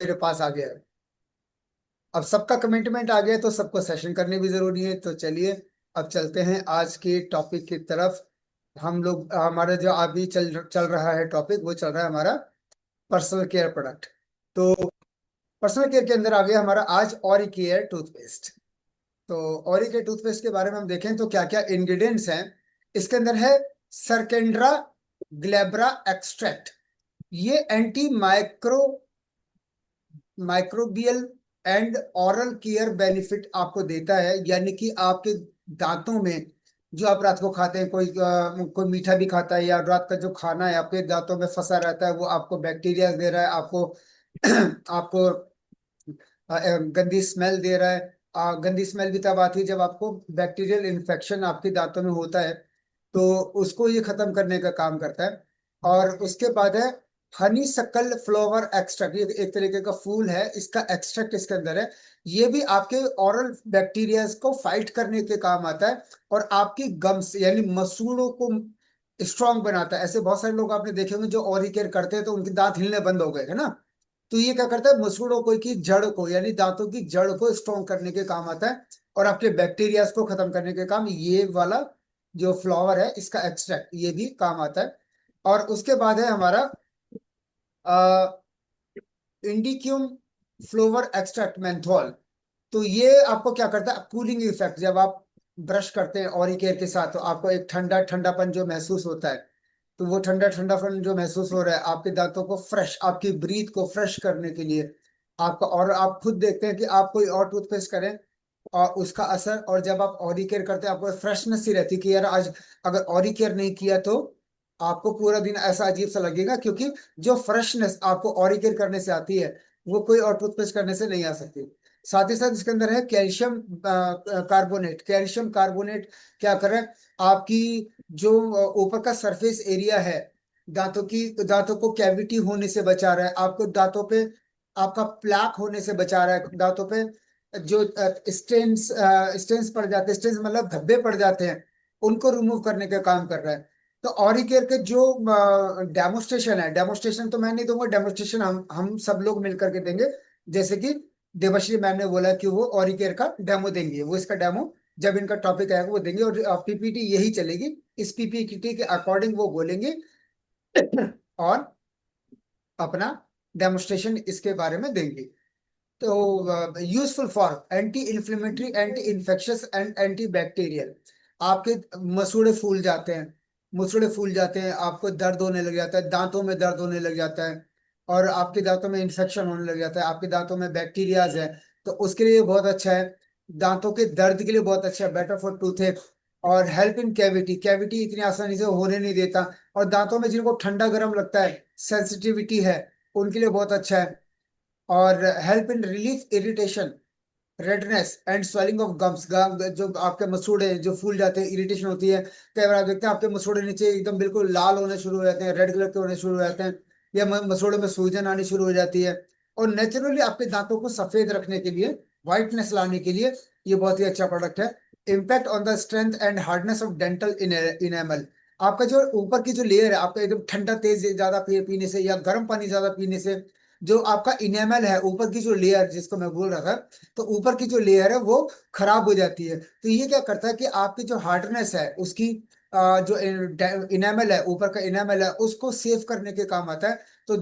मेरे पास आ गया है। अब सबका कमिटमेंट आ गया तो सबको सेशन करनी भी जरूरी है। तो चलिए अब चलते हैं आज के टॉपिक की तरफ। हम लोग हमारा जो अभी चल चल रहा है टॉपिक, वो चल रहा है हमारा पर्सनल केयर प्रोडक्ट। तो पर्सनल केयर के अंदर आ गया हमारा आज ऑरी केयर टूथपेस्ट। तो ऑरी केयर टूथपेस्ट के बारे में हम देखें तो क्या क्या इंग्रेडिएंट्स हैं। इसके अंदर है सरकेंड्रा ग्लेब्रा एक्सट्रैक्ट। ये anti microbial and oral care benefit आपको देता है, यानी कि आपके दांतों में जो आप रात को खाते हैं, कोई मीठा भी खाता है या रात का जो खाना है आपके दांतों में फंसा रहता है, वो आपको बैक्टीरिया दे रहा है, आपको आपको गंदी स्मेल दे रहा है। गंदी स्मेल भी तब आती है जब आपको बैक्टीरियल इन्फेक्शन आपके दांतों में होता है। तो उसको ये खत्म करने का काम करता है। और उसके बाद है हनी सक्कल फ्लावर एक्सट्रैक्ट। ये एक तरीके का फूल है, इसका एक्सट्रैक्ट इसके अंदर है। ये भी आपके ओरल बैक्टीरियाज को फाइट करने के काम आता है और आपकी गम्स यानी मसूड़ों को स्ट्रांग बनाता है। ऐसे बहुत सारे लोग आपने देखे होंगे जो ओरल केयर करते हैं तो उनके दांत हिलने बंद हो गए, है ना। तो ये क्या करता है, मसूड़ों को की जड़ को यानी दांतों की जड़ को स्ट्रांग करने के काम आता है और आपके बैक्टीरियाज को खत्म करने के काम ये वाला जो फ्लावर है इसका एक्सट्रैक्ट ये भी काम आता है। और उसके बाद है हमारा इंडिक्यूम फ्लोवर एक्सट्रैक्ट मेंथोल। तो ये आपको क्या करता है, कूलिंग इफेक्ट। जब आप ब्रश करते हैं ऑरी केयर के साथ तो आपको एक ठंडा ठंडापन जो महसूस होता है, तो वो ठंडा ठंडापन जो महसूस हो रहा है आपके दांतों को फ्रेश, आपकी ब्रीथ को फ्रेश करने के लिए आपका। और आप खुद देखते हैं कि आप कोई और टूथपेस्ट करें और उसका असर, और जब आप ऑरी केयर करते हैं आपको फ्रेशनेस सी रहती है कि यार आज अगर ऑरी केयर नहीं किया तो आपको पूरा दिन ऐसा अजीब सा लगेगा, क्योंकि जो फ्रेशनेस आपको ऑरी केयर करने से आती है वो कोई और टूथपेस्ट करने से नहीं आ सकती। साथ ही साथ इसके अंदर है कैल्शियम कार्बोनेट। कैल्शियम कार्बोनेट क्या करे, आपकी जो ऊपर का सरफेस एरिया है दांतों को कैविटी होने से बचा रहा है, आपको दांतों पे आपका प्लाक होने से बचा रहा है, दांतों पे जो स्टेन्स स्टेन्स पड़ जाते हैं, स्टेन्स मतलब धब्बे पड़ जाते हैं, उनको रिमूव करने का काम कर रहा है। तो ऑरी केयर के जो डेमोस्ट्रेशन है, डेमोस्ट्रेशन तो मैं नहीं दूंगा, डेमोस्ट्रेशन हम सब लोग मिलकर के देंगे। जैसे कि देवश्री मैम ने बोला कि वो ऑरी केयर का डेमो देंगे, वो इसका डेमो जब इनका टॉपिक आएगा वो देंगे। और पीपीटी यही चलेगी, इस पीपीटी के अकॉर्डिंग वो बोलेंगे और अपना डेमोस्ट्रेशन इसके बारे में देंगे। तो useful for anti inflammatory, anti infectious and anti bacterial. आपके मसूड़े फूल जाते हैं, मसूड़े फूल जाते हैं, आपको दर्द होने लग जाता है, दांतों में दर्द होने लग जाता है, और आपके दांतों में इन्फेक्शन होने लग जाता है, आपके दांतों में बैक्टीरियाज है, तो उसके लिए बहुत अच्छा है। दांतों के दर्द के लिए बहुत अच्छा है, बेटर फॉर टूथ। और हेल्प इन कैविटी, कैविटी इतनी आसानी से होने नहीं देता। और दांतों में जिनको ठंडा गर्म लगता है, सेंसिटिविटी है, उनके लिए बहुत अच्छा है। और help in relief irritation, redness and swelling of gums. जो आपके मसूड़े जो फूल जाते हैं, इरिटेशन होती है, कई बार आप देखते हैं आपके मसूड़े नीचे एकदम बिल्कुल लाल होने शुरू हो जाते हैं, रेड कलर के होने शुरू हो जाते हैं, या मसूड़े में सूजन आनी शुरू हो जाती है। और नेचुरली आपके दांतों को सफेद रखने के लिए, व्हाइटनेस लाने के लिए ये बहुत ही अच्छा प्रोडक्ट है। Impact on the strength and hardness of dental enamel. आपका जो ऊपर की जो लेयर है, आपका एकदम ठंडा तेज ज्यादा पीने से या गर्म पानी ज्यादा पीने से जो आपका इनेमल है, ऊपर की जो लेयर जिसको मैं बोल रहा था, तो ऊपर की जो लेयर है वो खराब हो जाती है। तो ये क्या करता है कि आपकी जो हार्डनेस है उसकी जो इनेमल है, ऊपर का इनेमल है, उसको सेव करने के काम आता है। तो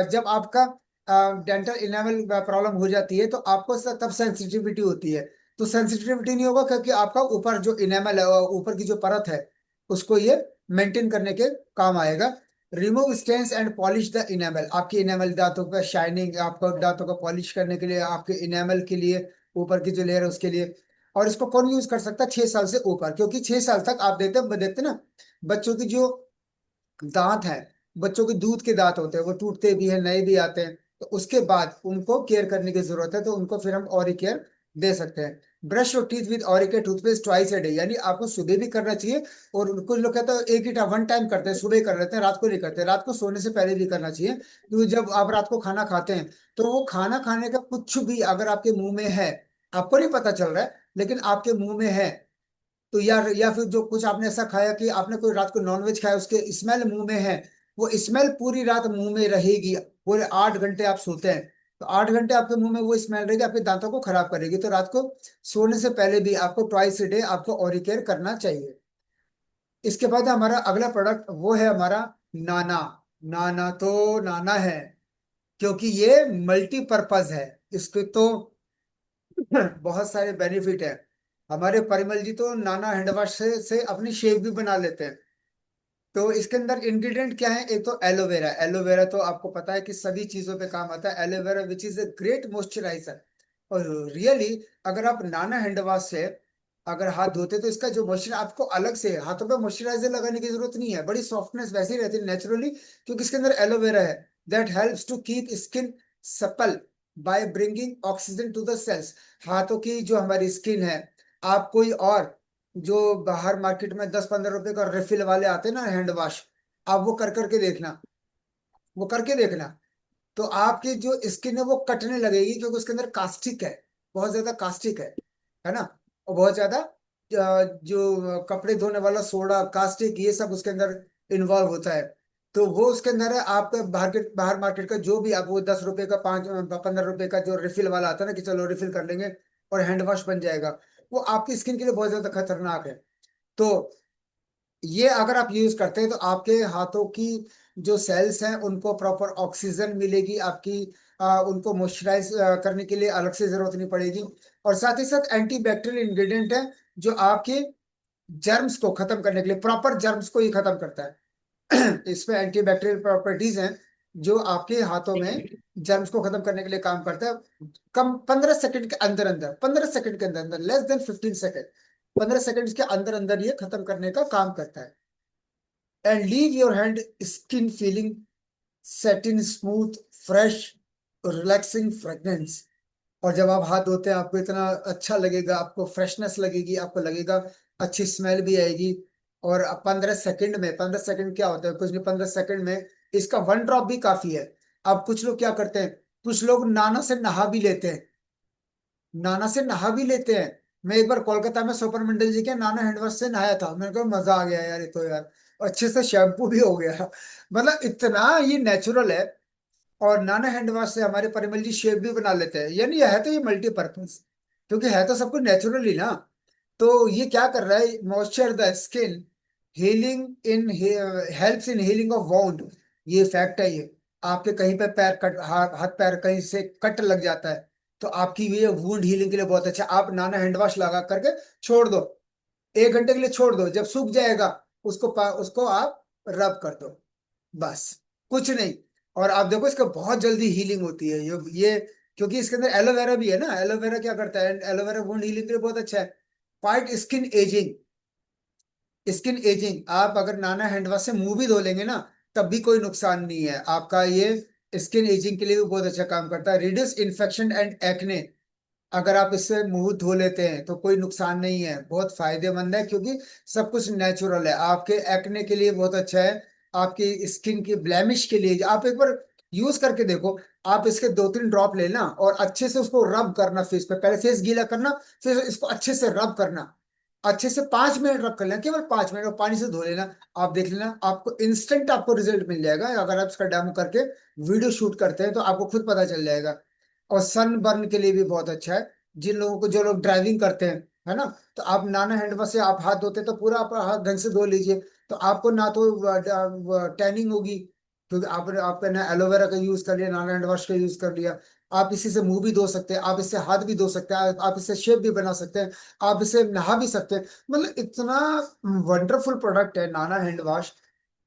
जब आपका डेंटल इनेमल प्रॉब्लम हो जाती है तो आपको तब सेंसिटिविटी होती है। तो सेंसिटिविटी नहीं होगा क्योंकि आपका ऊपर जो इनेमल है, ऊपर की जो परत है, उसको ये मेंटेन करने के काम आएगा। Remove stains and polish the enamel. आपके इनेमल दांतों का शाइनिंग, आपको दांतों का पॉलिश करने के लिए, आपके इनेमल के लिए, ऊपर की जो लेयर है उसके लिए। और इसको कौन यूज कर सकता है, 6 साल से ऊपर, क्योंकि 6 साल तक आप देखते ना बच्चों की जो दांत है, बच्चों के दूध के दांत होते हैं, वो टूटते भी हैं, नए भी आते हैं। तो उसके बाद उनको केयर करने की जरूरत है, तो उनको फिर हम ऑरी केयर दे सकते हैं। Brush your teeth with ऑरी care toothpaste twice a day, यानी आपको सुबह भी करना चाहिए। और कुछ लोग कहते हैं एक ही टाइम वन टाइम करते हैं, सुबह कर लेते हैं, रात को नहीं करते। रात को सोने से पहले भी करना चाहिए, क्योंकि जब आप रात को खाना खाते हैं तो वो खाना खाने का कुछ भी अगर आपके मुंह में है, आपको नहीं पता चल रहा है लेकिन आपके मुंह में है, तो यार या फिर जो कुछ आपने ऐसा खाया कि आपने कोई रात को नॉनवेज खाया, उसके स्मेल मुंह में है, वो स्मेल पूरी रात मुंह में रहेगी। पूरे 8 घंटे आप सोते हैं तो 8 घंटे आपके मुंह में वो स्मेल रहेगी, आपके दांतों को खराब करेगी। तो रात को सोने से पहले भी आपको ट्वाइस ए डे आपको ओरल केयर करना चाहिए। इसके बाद हमारा अगला प्रोडक्ट वो है हमारा नाना। नाना तो नाना है, क्योंकि ये मल्टीपर्पज है। इसके तो बहुत सारे बेनिफिट है। हमारे परिमल जी तो नाना हैंड वॉश से अपनी शेव भी बना लेते हैं। तो इसके अंदर इंग्रेडिएंट क्या है, एक तो एलोवेरा। एलोवेरा तो आपको पता है कि सभी चीजों पे काम आता है। Aloe vera which is a great moisturiser. और रियली अगर आप नाना हैंड वॉश से अगर हाथ धोते तो इसका जो मॉइस्चर, आपको अलग से हाथों पे मॉइस्चराइजर लगाने की जरूरत नहीं है, बड़ी सॉफ्टनेस वैसे ही रहती है नेचुरली, क्योंकि इसके अंदर एलोवेरा है। That helps to keep skin supple by bringing oxygen to the cells. हाथों की जो हमारी स्किन है, आप कोई और जो बाहर मार्केट में 10-15 रुपए का रिफिल वाले आते हैं ना हैंड वॉश, आप वो कर करके देखना, वो करके देखना, तो आपकी जो स्किन है वो कटने लगेगी, क्योंकि उसके अंदर कास्टिक है, बहुत ज्यादा कास्टिक है ना। और बहुत ज्यादा जो कपड़े धोने वाला सोडा, कास्टिक, ये सब उसके अंदर इन्वॉल्व होता है। तो वो उसके अंदर है। आप बाहर मार्केट का जो भी आप वो 10 रुपए का, 5-15 रुपए का जो रिफिल वाला आता है ना, कि चलो रिफिल कर लेंगे और हैंड वॉश बन जाएगा, वो आपकी स्किन के लिए बहुत ज्यादा खतरनाक है। तो ये अगर आप यूज करते हैं तो आपके हाथों की जो सेल्स हैं उनको प्रॉपर ऑक्सीजन मिलेगी, आपकी उनको मॉइस्चराइज करने के लिए अलग से जरूरत नहीं पड़ेगी। और साथ ही साथ एंटी बैक्टीरियल इंग्रेडिएंट है, जो आपके जर्म्स को खत्म करने के लिए, प्रॉपर जर्म्स को ही खत्म करता है। इसमें एंटी बैक्टीरियल प्रॉपर्टीज हैं जो आपके हाथों में जर्म्स को खत्म करने के लिए काम करता है। कम 15 सेकंड के अंदर अंदर, 15 सेकंड के अंदर अंदर, लेस देन 15 सेकंड, 15 सेकंड के अंदर अंदर ये खत्म करने का काम करता है। And leave your hand skin feeling satin smooth, fresh, relaxing fragrance. और जब आप हाथ धोते हैं आपको इतना अच्छा लगेगा, आपको फ्रेशनेस लगेगी, आपको लगेगा अच्छी स्मेल भी आएगी। और 15 सेकंड में, 15 सेकंड क्या होता है, कुछ नहीं, 15 सेकंड में इसका 1 ड्रॉप भी काफी है। अब कुछ लोग क्या करते हैं, कुछ लोग नाना से नहा भी लेते हैं, नाना से नहा भी लेते हैं। मैं एक बार कोलकाता में सुपर मंडल जी के नाना हैंड वॉश से नहाया था, मेरे को मजा आ गया यार, ये तो यार अच्छे से शैम्पू भी हो गया। मतलब इतना ये नेचुरल है। और नाना हैंड वॉश से हमारे परिमल जी शेव भी बना लेते हैं, यानी है तो ये मल्टीपर्पज, क्योंकि है तो सब कुछ नेचुरल ही ना। तो ये क्या कर रहा है, moisture the skin, healing in, helps in healing of wound. ये फैक्ट है ये। आपके कहीं पे पैर कट, हाथ पैर कहीं से कट लग जाता है, तो आपकी ये वुंड हीलिंग के लिए बहुत अच्छा है। आप नाना हैंड वॉश लगा करके छोड़ दो, 1 घंटे के लिए छोड़ दो, जब सूख जाएगा उसको आप रब कर दो, बस, कुछ नहीं। और आप देखो इसका बहुत जल्दी हीलिंग होती है ये क्योंकि इसके अंदर एलोवेरा भी है ना। एलोवेरा क्या करता है, एलोवेरा वुंड हीलिंग के लिए बहुत अच्छा है। Fight skin ageing. Skin ageing, आप अगर नाना हैंड वॉश से मुंह भी धो लेंगे ना, तब भी कोई नुकसान नहीं है आपका। ये स्किन एजिंग के लिए भी बहुत अच्छा काम करता है। रिड्यूस इन्फेक्शन एंड एक्ने, अगर आप इससे मुंह धो लेते हैं तो कोई नुकसान नहीं है, बहुत फायदेमंद है, क्योंकि सब कुछ नेचुरल है। आपके एक्ने के लिए बहुत अच्छा है, आपकी स्किन की ब्लेमिश के लिए। आप एक बार यूज करके देखो, आप इसके 2-3 ड्रॉप लेना और अच्छे से उसको रब करना फेस पे, पहले फेस गीला करना, फिर इसको अच्छे से रब करना, अच्छे से 5 मिनट रब कर लेना, केवल 5 मिनट, और पानी से धो लेना। आप देख लेना, आपको इंस्टेंट आपको रिजल्ट मिल जाएगा। अगर आप इसका डेमो करके वीडियो शूट करते हैं तो आपको खुद पता चल जाएगा। और सन बर्न के लिए भी बहुत अच्छा है, जिन लोगों को, जो लोग ड्राइविंग करते हैं, है ना, तो आप नाना हैंड वॉश से आप हाथ धोते हैं तो पूरा आप हाथ ढंग से धो लीजिए, तो आपको ना तो टैनिंग होगी, क्योंकि आपने ना एलोवेरा का यूज कर लिया, नाना हैंड वॉश का यूज कर लिया। आप इसी से मुंह भी धो सकते हैं, आप इससे हाथ भी धो सकते हैं, आप इससे शेप भी बना सकते हैं, आप इससे नहा भी सकते हैं। मतलब इतना वंडरफुल प्रोडक्ट है नाना हैंड वॉश।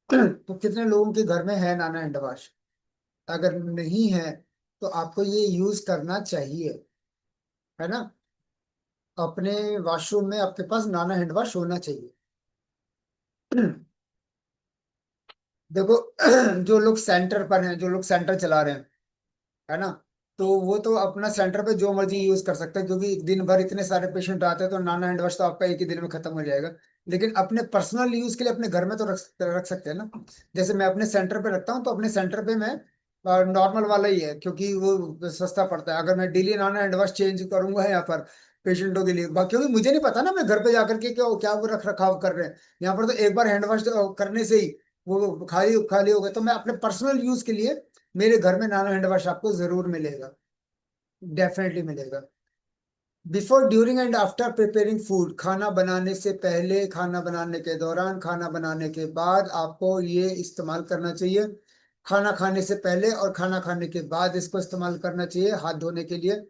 तो कितने लोगों के घर में है नाना हैंड वॉश, अगर नहीं है तो आपको ये यूज करना चाहिए, है ना। अपने वॉशरूम में आपके पास नाना हैंड वॉश होना चाहिए। देखो, जो लोग सेंटर पर हैं, जो लोग सेंटर चला रहे हैं, है ना, तो वो तो अपना सेंटर पे जो मर्जी यूज कर सकते हैं, क्योंकि दिन भर इतने सारे पेशेंट आते हैं, तो नाना हैंड वॉश तो आपका एक ही दिन में खत्म हो जाएगा। लेकिन अपने पर्सनल यूज के लिए अपने घर में तो रख सकते हैं ना। जैसे मैं अपने सेंटर पे रखता हूँ, तो अपने सेंटर पे मैं नॉर्मल वाला ही है, क्योंकि वो सस्ता पड़ता है। अगर मैं डेली नाना हैंड वॉश चेंज करूंगा यहाँ पर पेशेंटों के लिए, क्योंकि मुझे नहीं पता ना मैं घर पे जाकर के क्या क्या वो रख रखाव कर रहे हैं। यहाँ पर तो एक बार हैंड वॉश करने से ही वो खाली खाली हो गए। तो मैं अपने पर्सनल यूज के लिए, मेरे घर में नानो हैंड वॉश आपको जरूर मिलेगा। डेफिनेटली मिलेगा। Before, during and after preparing food, खाना बनाने से पहले, खाना बनाने के दौरान, खाना बनाने के बाद आपको ये इस्तेमाल करना चाहिए। खाना खाने से पहले और खाना खाने के बाद इसको इस्तेमाल करना चाहिए हाथ धोने के लिए।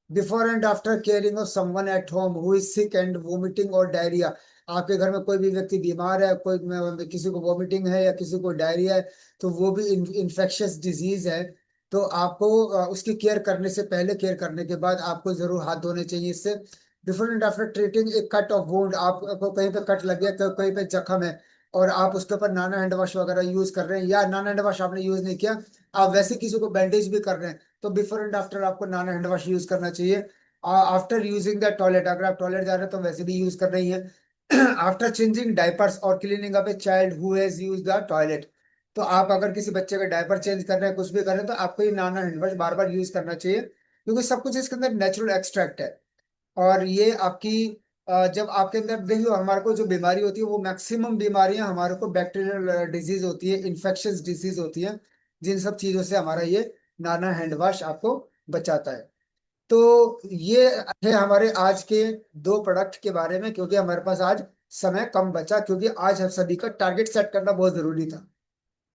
Before and after caring of someone at home who is sick and vomiting और डायरिया, आपके घर में कोई भी व्यक्ति बीमार है, किसी को वोमिटिंग है या किसी को डायरिया है, तो वो भी इन्फेक्शियस डिजीज है। तो आपको उसकी केयर करने से पहले, केयर करने के बाद आपको जरूर हाथ धोने चाहिए इससे। Before and after treating A cut off wound, आपको कहीं पे कट लग गया, कहीं पे जख्म है और आप उसके ऊपर नाना हैंड वॉश वगैरह यूज कर रहे हैं, या नाना हैंड वॉश आपने यूज नहीं किया, आप वैसे किसी को बैंडेज भी कर रहे हैं, तो बिफोर एंड आफ्टर आपको नाना हैंड वॉश यूज करना चाहिए। आफ्टर यूजिंग द टॉयलेट, अगर आप टॉयलेट जा रहे हैं तो वैसे भी यूज कर रही हैं। आफ्टर चेंजिंग डाइपर्स और cleaning up a child who has use the toilet, तो आप अगर किसी बच्चे का डायपर चेंज कर रहे हैं, कुछ भी कर रहे हैं, तो आपको ये नाना हैंड वॉश बार बार यूज करना चाहिए, क्योंकि सब कुछ इसके अंदर नेचुरल एक्सट्रैक्ट है। और ये आपकी जब आपके अंदर देखियो, हमारे को जो बीमारी होती है वो मैक्सिमम बीमारियां हमारे को बैक्टीरियल डिजीज होती है, इन्फेक्शियस डिजीज होती है, जिन सब चीजों से हमारा ये नाना हैंड वॉश आपको बचाता है। तो ये है हमारे आज के दो प्रोडक्ट के बारे में, क्योंकि हमारे पास आज समय कम बचा, क्योंकि आज हम सभी का टारगेट सेट करना बहुत जरूरी था।